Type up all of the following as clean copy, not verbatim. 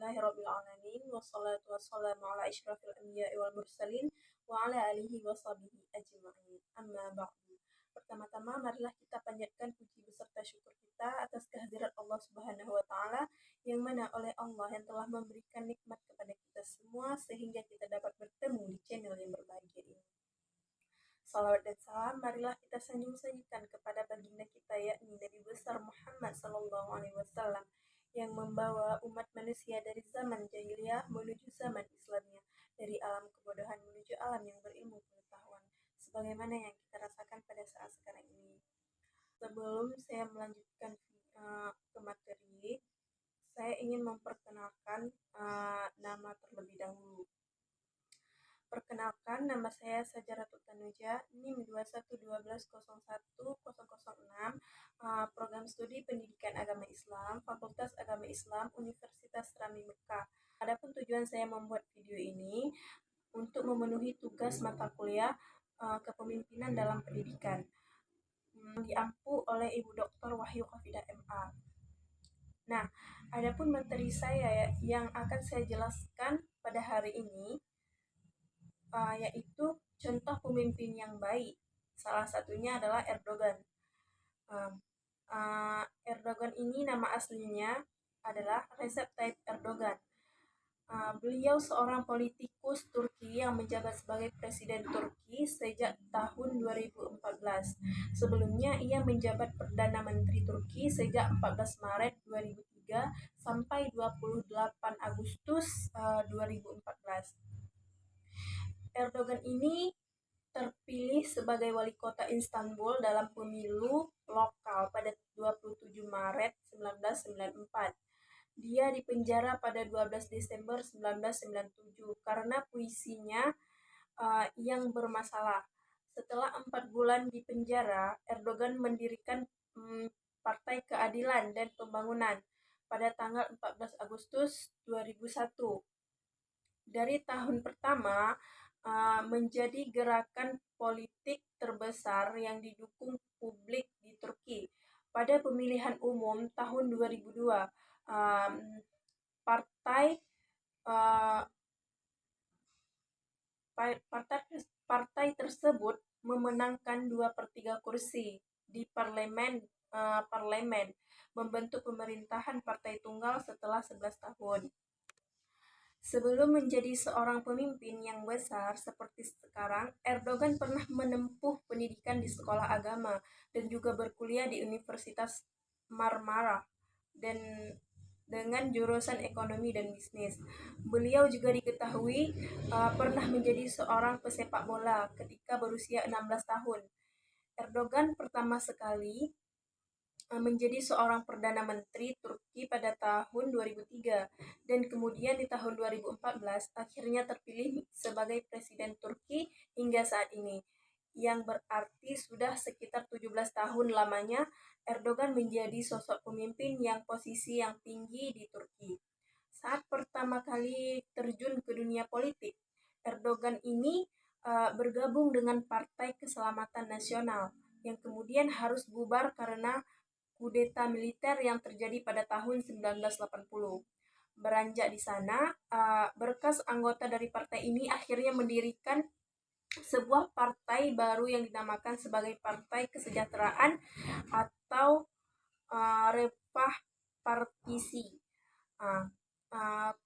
Alhamdulillahirrabbilalamin. Wassalatu wassalamu ala asyrafil anbiya'i wal mursalin wa ala alihi wa sahbihi ajma'in. Amma ba'du. Pertama-tama marilah kita panjatkan puji beserta syukur kita atas kehadirat Allah Subhanahu wa taala yang mana oleh Allah yang telah memberikan nikmat kepada kita semua sehingga kita dapat bertemu di channel yang berbahagia ini. Salawat dan salam marilah kita sanjung-sanjungkan kepada baginda kita yakni Nabi besar Muhammad sallallahu alaihi wasallam yang membawa umat manusia dari zaman jahiliyah menuju zaman Islamnya, dari alam kebodohan menuju alam yang berilmu pengetahuan, sebagaimana yang kita rasakan pada saat sekarang ini. Sebelum saya melanjutkan ke materi, saya ingin memperkenalkan nama terlebih dahulu. Perkenalkan, nama saya Sajaratul Tanuja, NIM 2112010006, Program Studi Pendidikan Agama Islam, Fakultas Agama Islam, Universitas Rami Mekah. Adapun tujuan saya membuat video ini untuk memenuhi tugas mata kuliah kepemimpinan dalam pendidikan, diampu oleh Ibu Dr. Wahyu Khafidah MA. Nah, adapun materi saya yang akan saya jelaskan pada hari ini yaitu contoh pemimpin yang baik. Salah satunya adalah Erdogan. Erdogan ini nama aslinya adalah Recep Tayyip Erdogan. Beliau seorang politikus Turki yang menjabat sebagai Presiden Turki sejak tahun 2014. Sebelumnya ia menjabat Perdana Menteri Turki sejak 14 Maret 2003 sampai 28 Agustus 2014. Erdogan ini terpilih sebagai wali kota Istanbul dalam pemilu lokal pada 27 Maret 1994. Dia dipenjara pada 12 Desember 1997 karena puisinya yang bermasalah. Setelah 4 bulan di penjara, Erdogan mendirikan Partai Keadilan dan Pembangunan pada tanggal 14 Agustus 2001. Dari tahun pertama, menjadi gerakan politik terbesar yang didukung publik di Turki. Pada pemilihan umum tahun 2002, partai tersebut memenangkan 2/3 kursi di parlemen, membentuk pemerintahan partai tunggal setelah 11 tahun. Sebelum menjadi seorang pemimpin yang besar seperti sekarang, Erdogan pernah menempuh pendidikan di sekolah agama dan juga berkuliah di Universitas Marmara dan dengan jurusan ekonomi dan bisnis. Beliau juga diketahui pernah menjadi seorang pesepak bola ketika berusia 16 tahun. Erdogan pertama sekali menjadi seorang Perdana Menteri Turki pada tahun 2003 dan kemudian di tahun 2014 akhirnya terpilih sebagai Presiden Turki hingga saat ini, yang berarti sudah sekitar 17 tahun lamanya Erdogan menjadi sosok pemimpin yang posisi yang tinggi di Turki. Saat pertama kali terjun ke dunia politik, Erdogan ini bergabung dengan Partai Keselamatan Nasional yang kemudian harus bubar karena kudeta militer yang terjadi pada tahun 1980. Beranjak di sana, berkas anggota dari partai ini akhirnya mendirikan sebuah partai baru yang dinamakan sebagai Partai Kesejahteraan atau Refah Partisi.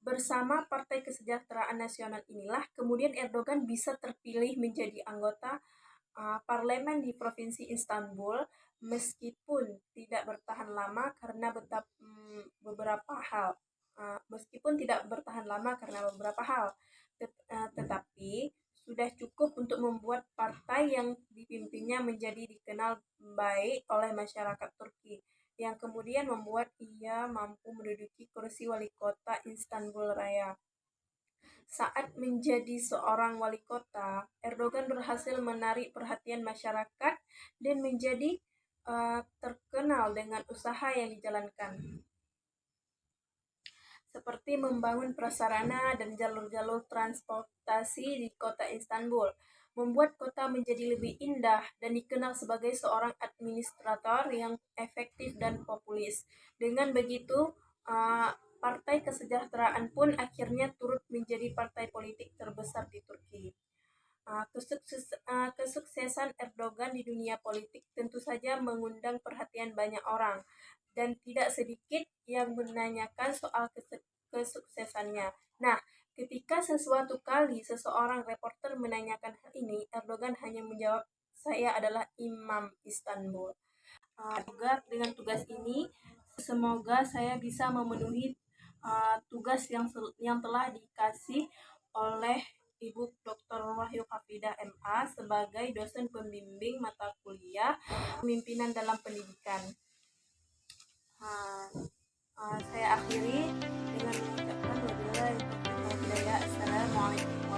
Bersama Partai Kesejahteraan Nasional inilah kemudian Erdogan bisa terpilih menjadi anggota parlemen di Provinsi Istanbul, meskipun tidak bertahan lama karena beberapa hal. Tetapi sudah cukup untuk membuat partai yang dipimpinnya menjadi dikenal baik oleh masyarakat Turki, yang kemudian membuat ia mampu menduduki kursi wali kota Istanbul Raya. Saat menjadi seorang wali kota, Erdogan berhasil menarik perhatian masyarakat dan menjadi terkenal dengan usaha yang dijalankan, seperti membangun prasarana dan jalur-jalur transportasi di kota Istanbul, membuat kota menjadi lebih indah dan dikenal sebagai seorang administrator yang efektif dan populis. Dengan begitu, Partai Kesejahteraan pun akhirnya turut menjadi partai politik terbesar di Turki. Kesuksesan Erdogan di dunia politik tentu saja mengundang perhatian banyak orang, dan tidak sedikit yang menanyakan soal kesuksesannya. Nah, ketika sesuatu kali seseorang reporter menanyakan hal ini, Erdogan hanya menjawab, "Saya adalah Imam Istanbul." Juga dengan tugas ini, semoga saya bisa memenuhi tugas yang telah dikasih oleh Ibu Dr. Wahyu Hafidah MA sebagai dosen pembimbing mata kuliah Pemimpinan dalam Pendidikan. Saya akhiri dengan mengucapkan wabillahi taufiq wal hidayah. Assalamualaikum.